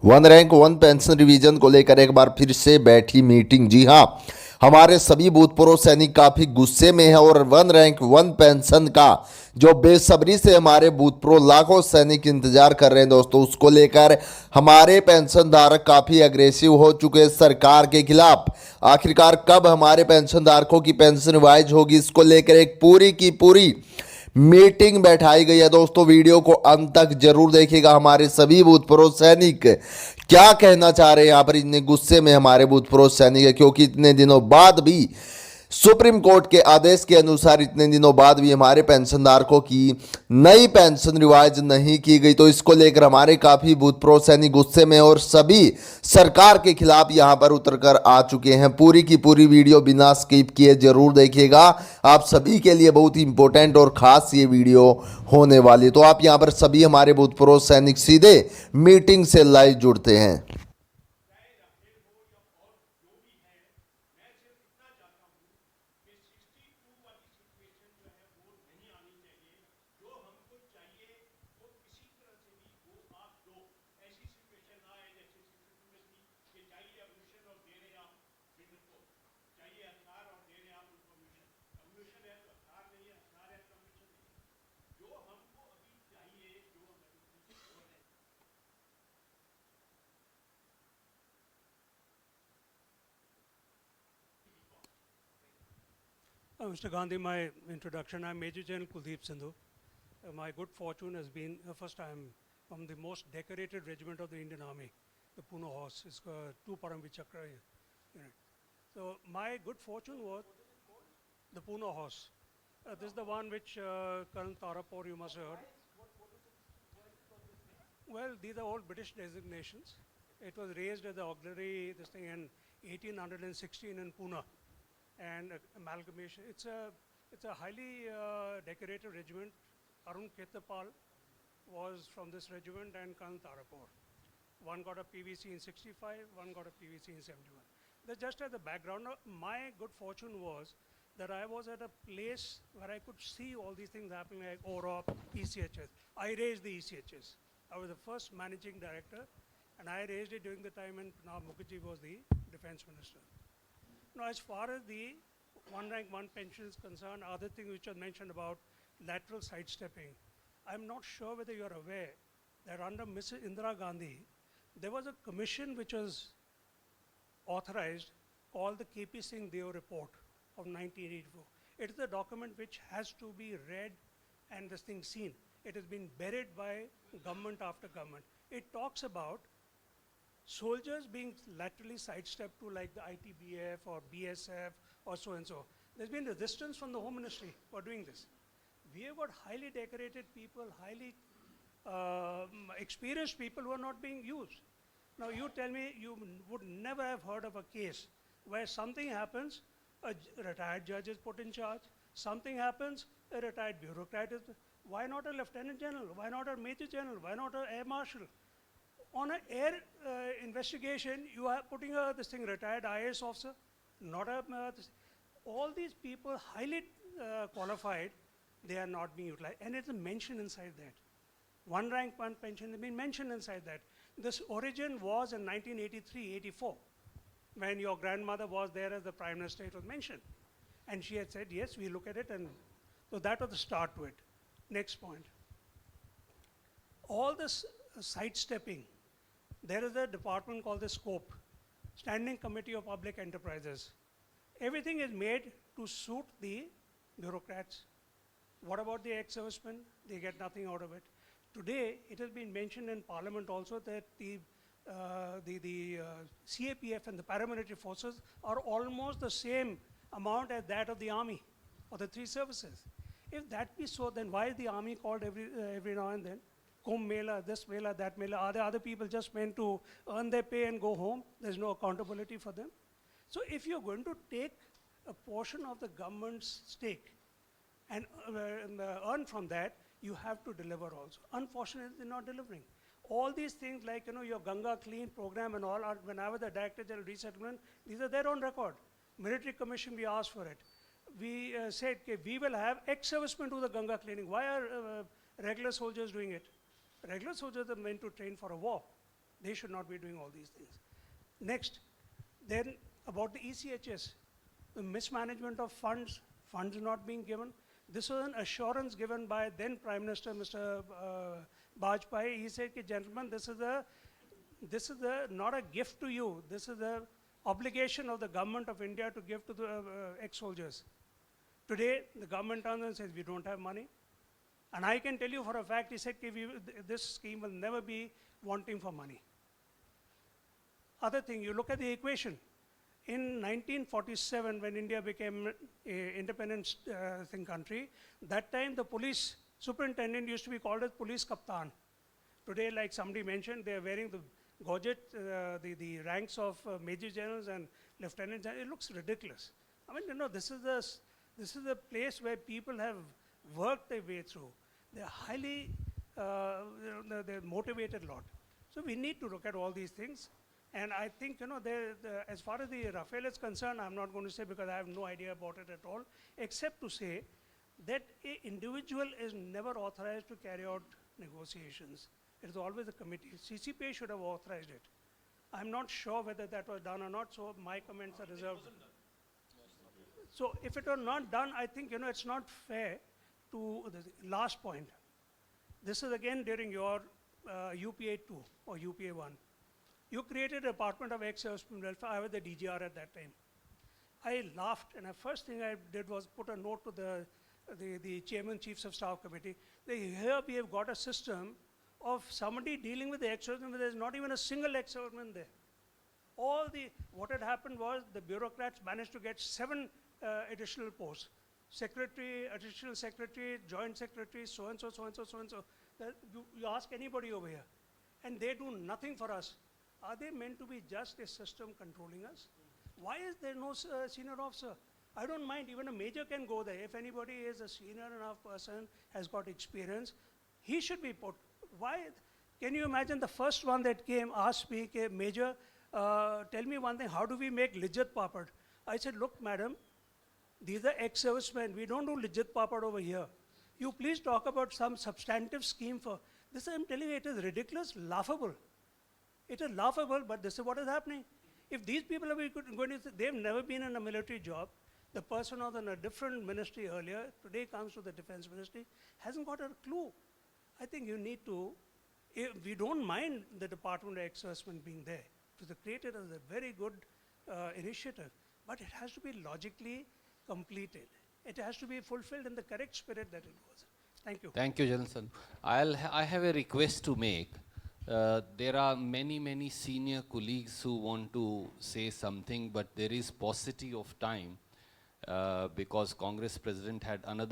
One rank one pension revision को लेकर एक बार फिर से बैठी मीटिंग। जी हां, हमारे सभी भूतपूर्व सैनिक काफी गुस्से में हैं और वन रैंक वन पेंशन का जो बेसब्री से हमारे भूतपूर्व लाखों सैनिक इंतजार कर रहे हैं दोस्तों, उसको लेकर हमारे पेंशन धारक काफी अग्रेसिव हो चुके हैं सरकार के खिलाफ। आखिरकार कब हमारे पेंशन धारकों की पेंशन रिवाइज होगी, इसको लेकर एक पूरी की पूरी मीटिंग बैठाई गई है दोस्तों। वीडियो को अंत तक जरूर देखिएगा। हमारे सभी भूतपूर्व सैनिक क्या कहना चाह रहे हैं यहाँ पर, इतने गुस्से में हमारे भूतपूर्व सैनिक है क्योंकि इतने दिनों बाद भी सुप्रीम कोर्ट के आदेश के अनुसार इतने दिनों बाद भी हमारे पेंशनधारकों की नई पेंशन रिवाइज नहीं की गई। तो इसको लेकर हमारे काफी भूतपूर्व सैनिक गुस्से में और सभी सरकार के खिलाफ यहां पर उतरकर आ चुके हैं। पूरी की पूरी वीडियो बिना स्किप किए जरूर देखिएगा। आप सभी के लिए बहुत ही इंपॉर्टेंट और खास ये वीडियो होने वाली है। तो आप यहां पर सभी हमारे भूतपूर्व सैनिक सीधे मीटिंग से लाइव जुड़ते हैं। Mr. Gandhi, my introduction, I'm Major General Kuldeep Sindhu. My good fortune has been, first I'm from the most decorated regiment of the Indian Army, the Pune Horse. It's two Paramveer Chakra unit. So my good fortune was the Pune Horse. This is the one which Colonel Tarapur you must have heard. Well, these are all British designations. It was raised as the auxiliary, this thing in 1816 in Pune. And amalgamation. It's a highly decorated regiment. Arun Ketapal was from this regiment and Colonel Tarapur. One got a PVC in 65, one got a PVC in 71. That's just as a background. My good fortune was that I was at a place where I could see all these things happening like OROP, ECHS. I raised the ECHS. I was the first managing director and I raised it during the time when Pranab Mukherjee was the defense minister. Now, as far as the one rank, one pension is concerned, other things which are mentioned about lateral sidestepping, I'm not sure whether you're aware that under Mrs. Indira Gandhi, there was a commission which was authorized called the KP Singh Deo Report of 1984. It is a document which has to be read and this thing seen. It has been buried by government after government. It talks about soldiers being laterally sidestepped to like the ITBF or BSF or so and so. There's been resistance from the Home Ministry for doing this. We have got highly decorated people, highly experienced people who are not being used. Now you tell me, you would never have heard of a case where something happens, a retired judge is put in charge, something happens, a retired bureaucrat is, why not a lieutenant general, why not a major general, why not an air marshal? On an air investigation, you are putting this thing retired IAS officer, not a, all these people highly qualified, they are not being utilized. And it's mentioned inside that. One rank, one pension has been mentioned inside that. This origin was in 1983-84, when your grandmother was there as the prime minister, it was mentioned. And she had said, yes, we look at it, and so that was the start to it. Next point. All this sidestepping, there is a department called the SCOPE, Standing Committee of Public Enterprises. Everything is made to suit the bureaucrats. What about the ex-servicemen? They get nothing out of it. Today, it has been mentioned in Parliament also that the CAPF and the paramilitary forces are almost the same amount as that of the army or the three services. If that be so, then why is the army called every now and then? Kumbh Mela, this Mela, that Mela. Are there other people just meant to earn their pay and go home? There's no accountability for them. So if you're going to take a portion of the government's stake and earn from that, you have to deliver also. Unfortunately, they're not delivering. All these things like, your Ganga Clean program and all, are, when I was the Director General Resettlement, these are there on record. Military Commission, we asked for it. We said, okay, we will have ex-servicemen do the Ganga cleaning. Why are regular soldiers doing it? Regular soldiers are meant to train for a war. They should not be doing all these things. Next, then about the ECHS, the mismanagement of funds not being given. This was an assurance given by then Prime Minister Mr. Bajpayee. He said, gentlemen, this is not a gift to you. This is the obligation of the government of India to give to the ex-soldiers. Today, the government turns and says, we don't have money. And I can tell you for a fact, he said, this scheme will never be wanting for money. Other thing, you look at the equation. In 1947, when India became an independent country, that time the police superintendent used to be called as police kaptan. Today, like somebody mentioned, they are wearing the gorget, the ranks of major generals and lieutenant generals. It looks ridiculous. I mean, this is the place where people have worked their way through. They're highly, they're motivated a lot. So we need to look at all these things. And I think, as far as the Rafale is concerned, I'm not going to say because I have no idea about it at all, except to say that an individual is never authorized to carry out negotiations. It is always a committee. CCPA should have authorized it. I'm not sure whether that was done or not, so my comments are reserved. So if it was not done, I think, it's not fair to the last point. This is again during your UPA 2 or UPA 1. You created a Department of Ex-Servicemen Welfare. I was the DGR at that time. I laughed, and the first thing I did was put a note to the Chairman, Chiefs of Staff Committee. Here we have got a system of somebody dealing with the ex-servicemen, but there's not even a single ex-serviceman there. What had happened was the bureaucrats managed to get 7 additional posts. Secretary, additional secretary, joint secretary, so-and-so, so-and-so, so-and-so. You ask anybody over here, and they do nothing for us. Are they meant to be just a system controlling us? Why is there no senior officer? I don't mind, even a major can go there. If anybody is a senior enough person, has got experience, he should be put. Why? Can you imagine the first one that came, asked me, Major, tell me one thing, how do we make lijjat papad? I said, look, madam, these are ex-servicemen. We don't do lijjat papad over here. You please talk about some substantive scheme for this. I'm telling you, it is ridiculous, laughable. It is laughable, but this is what is happening. If these people are going to, they've never been in a military job. The person was in a different ministry earlier, today comes to the defense ministry, hasn't got a clue. I think you need to, we don't mind the Department of Ex-Servicemen being there. It was created as a very good initiative, but it has to be logically completed. It has to be fulfilled in the correct spirit that it was. Thank you. Thank you, General Sir. I have a request to make. There are many senior colleagues who want to say something, but there is paucity of time because Congress President had another